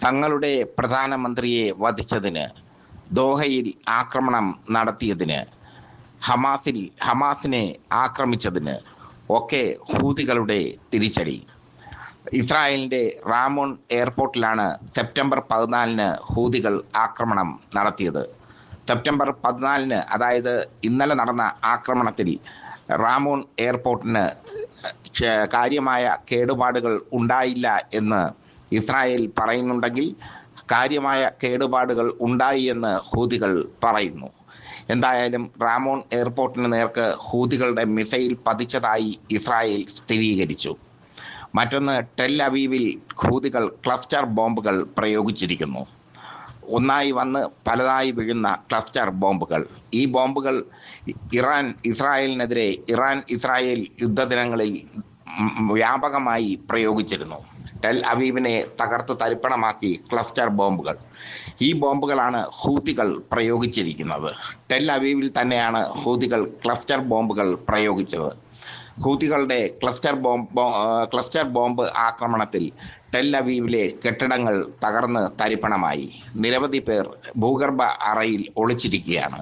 തങ്ങളുടെ പ്രധാനമന്ത്രിയെ വധിച്ചതിന്, ദോഹയിൽ ആക്രമണം നടത്തിയതിന്, ഹമാസിനെ ആക്രമിച്ചതിന് ഒക്കെ ഹൂതികളുടെ തിരിച്ചടി. ഇസ്രായേലിന്റെ റാമോൺ എയർപോർട്ടിലാണ് സെപ്റ്റംബർ 14 ഹൂതികൾ ആക്രമണം നടത്തിയത്. സെപ്റ്റംബർ 14, അതായത് ഇന്നലെ നടന്ന ആക്രമണത്തിൽ റാമോൺ എയർപോർട്ടിന് കാര്യമായ കേടുപാടുകൾ ഉണ്ടായില്ല എന്ന് ഇസ്രായേൽ പറയുന്നുണ്ടെങ്കിൽ കാര്യമായ കേടുപാടുകൾ ഉണ്ടായി എന്ന് ഹൂതികൾ പറയുന്നു. എന്തായാലും റാമോൺ എയർപോർട്ടിന് നേർക്ക് ഹൂതികളുടെ മിസൈൽ പതിച്ചതായി ഇസ്രായേൽ സ്ഥിരീകരിച്ചു. മറ്റൊന്ന്, ടെൽ അവീവിൽ ഹൂതികൾ ക്ലസ്റ്റർ ബോംബുകൾ പ്രയോഗിച്ചിരിക്കുന്നു. ഒന്നായി വന്ന് പലതായി വീഴുന്ന ക്ലസ്റ്റർ ബോംബുകൾ. ഈ ബോംബുകൾ ഇസ്രായേലിനെതിരെ ഇസ്രായേൽ യുദ്ധദിനങ്ങളിൽ വ്യാപകമായി പ്രയോഗിച്ചിരുന്നു. ടെൽ അവീവിനെ തകർത്ത് തരിപ്പണമാക്കി ക്ലസ്റ്റർ ബോംബുകൾ. ഈ ബോംബുകളാണ് ഹൂതികൾ പ്രയോഗിച്ചിരിക്കുന്നത്. ടെൽ അവീവിൽ തന്നെയാണ് ഹൂതികൾ ക്ലസ്റ്റർ ബോംബുകൾ പ്രയോഗിച്ചത്. ഹൂതികളുടെ ക്ലസ്റ്റർ ബോംബ് ആക്രമണത്തിൽ ടെൽ അവീവിലെ കെട്ടിടങ്ങൾ തകർന്ന് തരിപ്പണമായി. നിരവധി പേർ ഭൂഗർഭ അറയിൽ ഒളിച്ചിരിക്കുകയാണ്.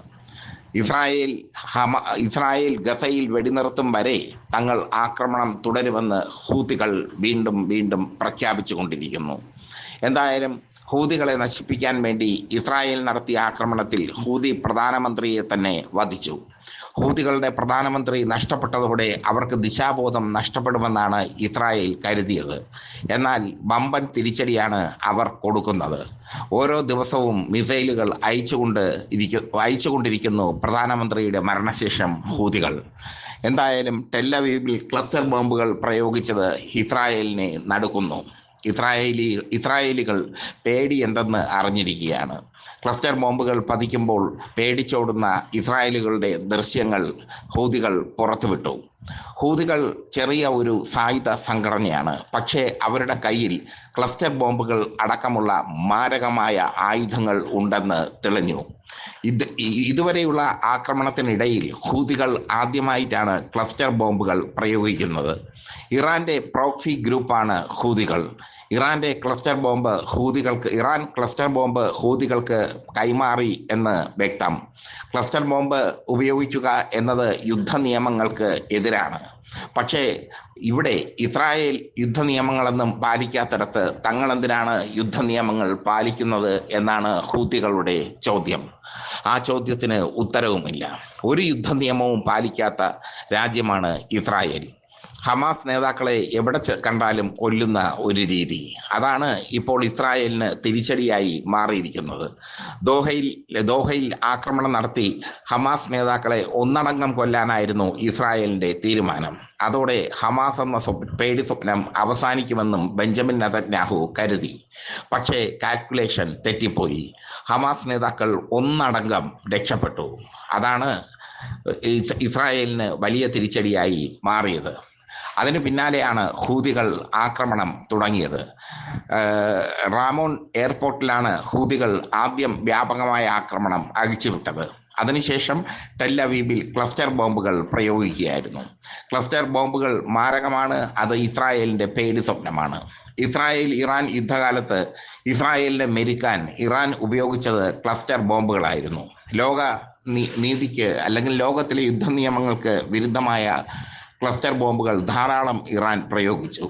ഇസ്രായേൽ ഗസയിൽ വെടിനിർത്തും വരെ തങ്ങൾ ആക്രമണം തുടരുമെന്ന് ഹൂതികൾ വീണ്ടും വീണ്ടും പ്രഖ്യാപിച്ചുകൊണ്ടിരിക്കുന്നു. എന്തായാലും ഹൂതികളെ നശിപ്പിക്കാൻ വേണ്ടി ഇസ്രായേൽ നടത്തിയ ആക്രമണത്തിൽ ഹൂതി പ്രധാനമന്ത്രിയെ തന്നെ വധിച്ചു. ഹൂതികളുടെ പ്രധാനമന്ത്രി നഷ്ടപ്പെട്ടതോടെ അവർക്ക് ദിശാബോധം നഷ്ടപ്പെടുമെന്നാണ് ഇസ്രായേൽ കരുതിയത്. എന്നാൽ വമ്പൻ തിരിച്ചടിയാണ് അവർ കൊടുക്കുന്നത്. ഓരോ ദിവസവും മിസൈലുകൾ അയച്ചുകൊണ്ടിരിക്കുന്നു പ്രധാനമന്ത്രിയുടെ മരണശേഷം ഹൂതികൾ. എന്തായാലും ടെൽ അവീവിൽ ക്ലസ്റ്റർ ബോംബുകൾ പ്രയോഗിച്ചത് ഇസ്രായേലിനെ നടുക്കുന്നു. ഇസ്രായേലികൾ പേടി എന്തെന്ന് അറിഞ്ഞിരിക്കുകയാണ്. ക്ലസ്റ്റർ ബോംബുകൾ പതിക്കുമ്പോൾ പേടിച്ചോടുന്ന ഇസ്രായേലുകളുടെ ദൃശ്യങ്ങൾ ഹൂതികൾ പുറത്തുവിട്ടു. ഹൂതികൾ ചെറിയ ഒരു സായുധ സംഘടനയാണ്. പക്ഷേ അവരുടെ കയ്യിൽ ക്ലസ്റ്റർ ബോംബുകൾ അടക്കമുള്ള മാരകമായ ആയുധങ്ങൾ ഉണ്ടെന്ന് തെളിഞ്ഞു. ഇതുവരെയുള്ള ആക്രമണത്തിനിടയിൽ ഹൂതികൾ ആദ്യമായിട്ടാണ് ക്ലസ്റ്റർ ബോംബുകൾ പ്രയോഗിക്കുന്നത്. ഇറാന്റെ പ്രോക്സി ഗ്രൂപ്പാണ് ഹൂതികൾ. ഇറാൻ ക്ലസ്റ്റർ ബോംബ് ഹൂതികൾക്ക് കൈമാറി എന്ന് വ്യക്തം. ക്ലസ്റ്റർ ബോംബ് ഉപയോഗിക്കുക എന്നത് യുദ്ധ നിയമങ്ങൾക്ക് എതിരാണ്. പക്ഷേ ഇവിടെ ഇസ്രായേൽ യുദ്ധ നിയമങ്ങളൊന്നും പാലിക്കാത്തിടത്ത് തങ്ങളെന്തിനാണ് യുദ്ധ നിയമങ്ങൾ പാലിക്കുന്നത് എന്നാണ് ഹൂതികളുടെ ചോദ്യം. ആ ചോദ്യത്തിന് ഉത്തരവുമില്ല. ഒരു യുദ്ധ നിയമവും പാലിക്കാത്ത രാജ്യമാണ് ഇസ്രായേൽ. ഹമാസ് നേതാക്കളെ എവിടെ കണ്ടാലും കൊല്ലുന്ന ഒരു രീതി, അതാണ് ഇപ്പോൾ ഇസ്രായേലിന് തിരിച്ചടിയായി മാറിയിരിക്കുന്നത്. ദോഹയിൽ ആക്രമണം നടത്തി ഹമാസ് നേതാക്കളെ ഒന്നടങ്കം കൊല്ലാനായിരുന്നു ഇസ്രായേലിന്റെ തീരുമാനം. അതോടെ ഹമാസ് എന്ന പേടി സ്വപ്നം അവസാനിക്കുമെന്നും ബെഞ്ചമിൻ നെതന്യാഹു കരുതി. പക്ഷേ കാൽക്കുലേഷൻ തെറ്റിപ്പോയി. ഹമാസ് നേതാക്കൾ ഒന്നടങ്കം രക്ഷപ്പെട്ടു. അതാണ് ഇസ്രായേലിന് വലിയ തിരിച്ചടിയായി മാറിയത്. അതിനു പിന്നാലെയാണ് ഹൂതികൾ ആക്രമണം തുടങ്ങിയത്. റാമോൺ എയർപോർട്ടിലാണ് ഹൂതികൾ ആദ്യം വ്യാപകമായ ആക്രമണം അഴിച്ചുവിട്ടത്. അതിനുശേഷം ടെൽ അവീവിൽ ക്ലസ്റ്റർ ബോംബുകൾ പ്രയോഗിക്കുകയായിരുന്നു. ക്ലസ്റ്റർ ബോംബുകൾ മാരകമാണ്. അത് ഇസ്രായേലിന്റെ പേടി സ്വപ്നമാണ്. ഇറാൻ യുദ്ധകാലത്ത് ഇസ്രായേലിനെ മെരുക്കാൻ ഇറാൻ ഉപയോഗിച്ചത് ക്ലസ്റ്റർ ബോംബുകളായിരുന്നു. നീതിക്ക് അല്ലെങ്കിൽ ലോകത്തിലെ യുദ്ധ നിയമങ്ങൾക്ക് വിരുദ്ധമായ ക്ലസ്റ്റർ ബോംബുകൾ ധാരാളം ഇറാൻ പ്രയോഗിച്ചു.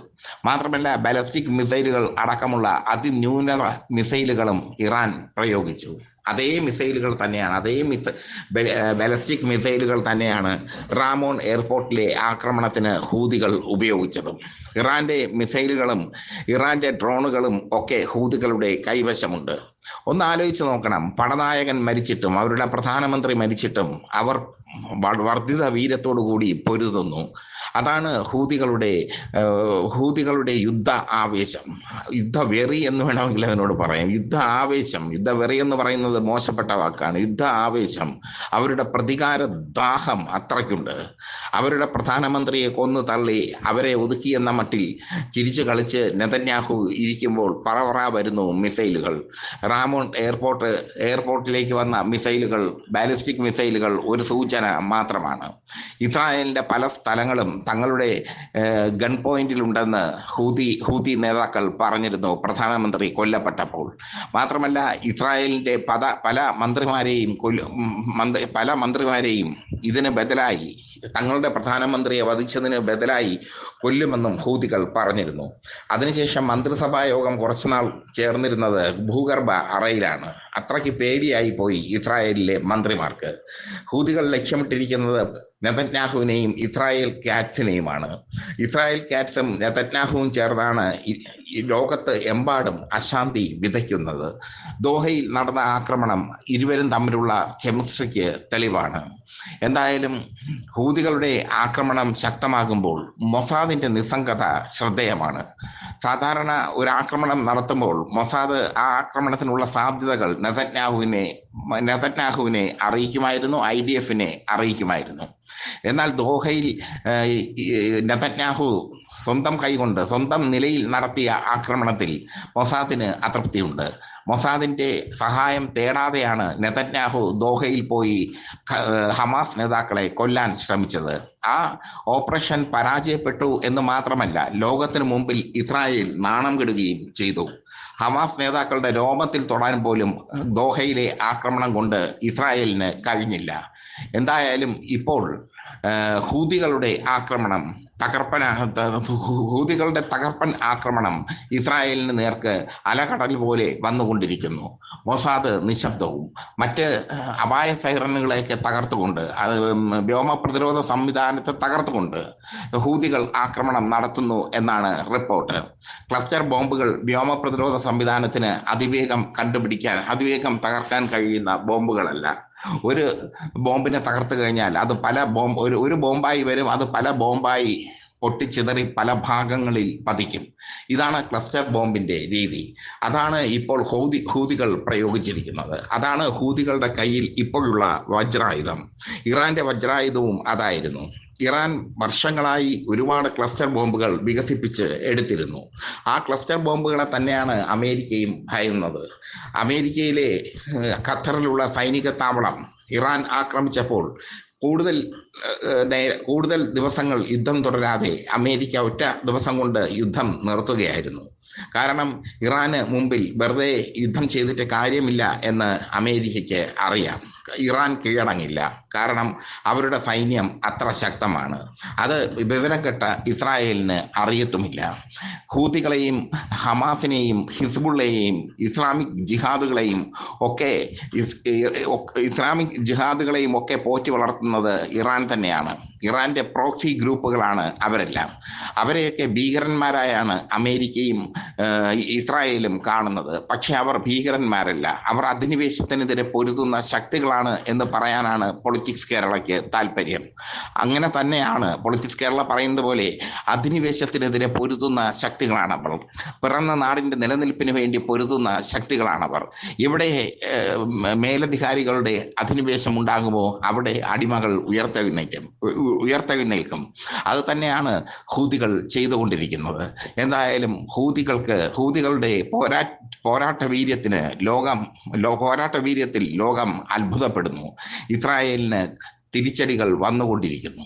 മാത്രമല്ല ബാലിസ്റ്റിക് മിസൈലുകൾ അടക്കമുള്ള അതിന്യൂനത മിസൈലുകളും ഇറാൻ പ്രയോഗിച്ചു. അതേ ബാലിസ്റ്റിക് മിസൈലുകൾ തന്നെയാണ് റാമോൺ എയർപോർട്ടിലെ ആക്രമണത്തിന് ഹൂതികൾ ഉപയോഗിച്ചതും. ഇറാന്റെ മിസൈലുകളും ഇറാന്റെ ഡ്രോണുകളും ഒക്കെ ഹൂതികളുടെ കൈവശമുണ്ട്. ഒന്ന് ആലോചിച്ച് നോക്കണം. പടനായകൻ മരിച്ചിട്ടും അവരുടെ പ്രധാനമന്ത്രി മരിച്ചിട്ടും അവർ വർദ്ധിത വീര്യത്തോടു കൂടി പൊരുതുന്നു. അതാണ് ഹൂതികളുടെ യുദ്ധ ആവേശം, യുദ്ധവെറി എന്ന് വേണമെങ്കിൽ അതിനോട് പറയാം. യുദ്ധ ആവേശം, യുദ്ധവെറി എന്ന് പറയുന്നത് എന്നത് മോശപ്പെട്ട വാക്കാണ്. യുദ്ധ ആവേശം, അവരുടെ പ്രതികാര ദാഹം അത്രയ്ക്കുണ്ട്. അവരുടെ പ്രധാനമന്ത്രിയെ കൊന്നു തള്ളി അവരെ ഒതുക്കിയെന്ന മട്ടിൽ ചിരിച്ചു കളിച്ച് നെതന്യാഹു ഇരിക്കുമ്പോൾ പറവറ വരുന്നു മിസൈലുകൾ. റാമോൺ എയർപോർട്ടിലേക്ക് വന്ന മിസൈലുകൾ, ബാലിസ്റ്റിക് മിസൈലുകൾ ഒരു സൂചന മാത്രമാണ്. ഇസ്രായേലിന്റെ പല സ്ഥലങ്ങളും തങ്ങളുടെ ഗൺ പോയിന്റിലുണ്ടെന്ന് ഹൂതി നേതാക്കൾ പറഞ്ഞിരുന്നു പ്രധാനമന്ത്രി കൊല്ലപ്പെട്ടപ്പോൾ. മാത്രമല്ല, ഇസ്രായേലിന്റെ പല മന്ത്രിമാരെയും ഇതിന് ബദലായി, തങ്ങളുടെ പ്രധാനമന്ത്രിയെ വധിച്ചതിന് ബദലായി കൊല്ലുമെന്നും ഹൂതികൾ പറഞ്ഞിരുന്നു. അതിനുശേഷം മന്ത്രിസഭാ യോഗം കുറച്ചുനാൾ ചേർന്നിരുന്നത് ഭൂഗർഭ അറയിലാണ്. അത്രയ്ക്ക് പേടിയായി പോയി ഇസ്രായേലിലെ മന്ത്രിമാർക്ക്. ഹൂതികൾ ലക്ഷ്യമിട്ടിരിക്കുന്നത് നെതന്യാഹുവിനെയും ഇസ്രായേൽ കാറ്റ്സിനെയുമാണ്. ഇസ്രായേൽ കാറ്റ്സും നെതന്യാഹുവും ചേർന്നാണ് ലോകത്ത് എമ്പാടും അശാന്തി വിതയ്ക്കുന്നത്. ദോഹയിൽ നടന്ന ആക്രമണം ഇരുവരും തമ്മിലുള്ള കെമിസ്ട്രിക്ക് തെളിവാണ്. എന്തായാലും ഹൂതികളുടെ ആക്രമണം ശക്തമാകുമ്പോൾ മൊസാദിന്റെ നിസ്സംഗത ശ്രദ്ധേയമാണ്. സാധാരണ ഒരു ആക്രമണം നടത്തുമ്പോൾ മൊസാദ് ആ ആക്രമണത്തിനുള്ള സാധ്യതകൾ നെതന്യാഹുവിനെ അറിയിക്കുമായിരുന്നു, IDF-നെ അറിയിക്കുമായിരുന്നു. എന്നാൽ ദോഹയിൽ നെതന്യാഹു സ്വന്തം കൈകൊണ്ട്, സ്വന്തം നിലയിൽ നടത്തിയ ആക്രമണത്തിൽ മൊസാദിന് അതൃപ്തിയുണ്ട്. മൊസാദിന്റെ സഹായം തേടാതെയാണ് നെതന്യാഹു ദോഹയിൽ പോയി ഹമാസ് നേതാക്കളെ കൊല്ലാൻ ശ്രമിച്ചത്. ആ ഓപ്പറേഷൻ പരാജയപ്പെട്ടു എന്ന് മാത്രമല്ല, ലോകത്തിനു മുമ്പിൽ ഇസ്രായേൽ നാണം കെടുകയും ചെയ്തു. ഹമാസ് നേതാക്കളുടെ രോമത്തിൽ തൊടാൻ പോലും ദോഹയിലെ ആക്രമണം കൊണ്ട് ഇസ്രായേലിന് കഴിഞ്ഞില്ല. എന്തായാലും ഇപ്പോൾ ഹൂതികളുടെ തകർപ്പൻ ആക്രമണം ഇസ്രായേലിന് നേർക്ക് അലകടൽ പോലെ വന്നുകൊണ്ടിരിക്കുന്നു. മൊസാദ് നിശബ്ദവും മറ്റ് അപായ സൈറനുകളെയൊക്കെ തകർത്തുകൊണ്ട്, വ്യോമ പ്രതിരോധ സംവിധാനത്തെ തകർത്തുകൊണ്ട് ഹൂതികൾ ആക്രമണം നടത്തുന്നു എന്നാണ് റിപ്പോർട്ട്. ക്ലസ്റ്റർ ബോംബുകൾ വ്യോമ പ്രതിരോധ സംവിധാനത്തിന് അതിവേഗം തകർക്കാൻ കഴിയുന്ന ബോംബുകളല്ല. ഒരു ബോംബിനെ തകർത്തു കഴിഞ്ഞാൽ അത് ഒരു ബോംബായി വരും, അത് പല ബോംബായി പൊട്ടിച്ചിതറി പല ഭാഗങ്ങളിൽ പതിക്കും. ഇതാണ് ക്ലസ്റ്റർ ബോംബിന്റെ രീതി. അതാണ് ഇപ്പോൾ ഹൂതികൾ പ്രയോഗിച്ചിരിക്കുന്നത്. അതാണ് ഹൂതികളുടെ കയ്യിൽ ഇപ്പോഴുള്ള വജ്രായുധം. ഇറാന്റെ വജ്രായുധവും അതായിരുന്നു. ഇറാൻ വർഷങ്ങളായി ഒരുപാട് ക്ലസ്റ്റർ ബോംബുകൾ വികസിപ്പിച്ച് എടുത്തിരുന്നു. ആ ക്ലസ്റ്റർ ബോംബുകളെ തന്നെയാണ് അമേരിക്കയും ഭയന്നത്. അമേരിക്കയിലെ ഖത്തറിലുള്ള സൈനിക താവളം ഇറാൻ ആക്രമിച്ചപ്പോൾ കൂടുതൽ ദിവസങ്ങൾ യുദ്ധം തുടരാതെ അമേരിക്ക ഒറ്റ ദിവസം കൊണ്ട് യുദ്ധം നിർത്തുകയായിരുന്നു. കാരണം ഇറാന് മുമ്പിൽ വെറുതെ യുദ്ധം ചെയ്തിട്ട് കാര്യമില്ല എന്ന് അമേരിക്കയ്ക്ക് അറിയാം. ഇറാൻ കീഴടങ്ങില്ല. കാരണം അവരുടെ സൈന്യം അത്ര ശക്തമാണ്. അത് വിവരം കെട്ട ഇസ്രായേലിന് അറിയത്തുമില്ല. ഹൂതികളെയും ഹമാസിനെയും ഹിസ്ബുള്ളയെയും ഇസ്ലാമിക് ജിഹാദുകളെയും ഒക്കെ പോറ്റി വളർത്തുന്നത് ഇറാൻ തന്നെയാണ്. ഇറാന്റെ പ്രോക്സി ഗ്രൂപ്പുകളാണ് അവരെല്ലാം. അവരെയൊക്കെ ഭീകരന്മാരായാണ് അമേരിക്കയും ഇസ്രായേലും കാണുന്നത്. പക്ഷെ അവർ ഭീകരന്മാരല്ല. അവർ അധിനിവേശത്തിനെതിരെ പൊരുതുന്ന ശക്തികളാണ് എന്ന് പറയാനാണ് പൊളിറ്റിക്സ് കേരളയ്ക്ക് താല്പര്യം. അങ്ങനെ തന്നെയാണ് പൊളിറ്റിക്സ് കേരള പറയുന്നത് പോലെ അധിനിവേശത്തിനെതിരെ പൊരുതുന്ന ശക്തികളാണവർ. പിറന്ന നാടിന്റെ നിലനിൽപ്പിന് വേണ്ടി പൊരുതുന്ന ശക്തികളാണവർ. ഇവിടെ മേലധികാരികളുടെ അധിനിവേശം ഉണ്ടാകുമ്പോൾ അവിടെ അടിമകൾ ഉയർത്തെഴുന്നേൽക്കും. അത് തന്നെയാണ് ഹൂതികൾ ചെയ്തുകൊണ്ടിരിക്കുന്നത്. എന്തായാലും ഹൂതികളുടെ പോരാട്ട വീര്യത്തിൽ ലോകം അത്ഭുതപ്പെടുന്നു. ഇസ്രായേലിന് തിരിച്ചടികൾ വന്നുകൊണ്ടിരിക്കുന്നു.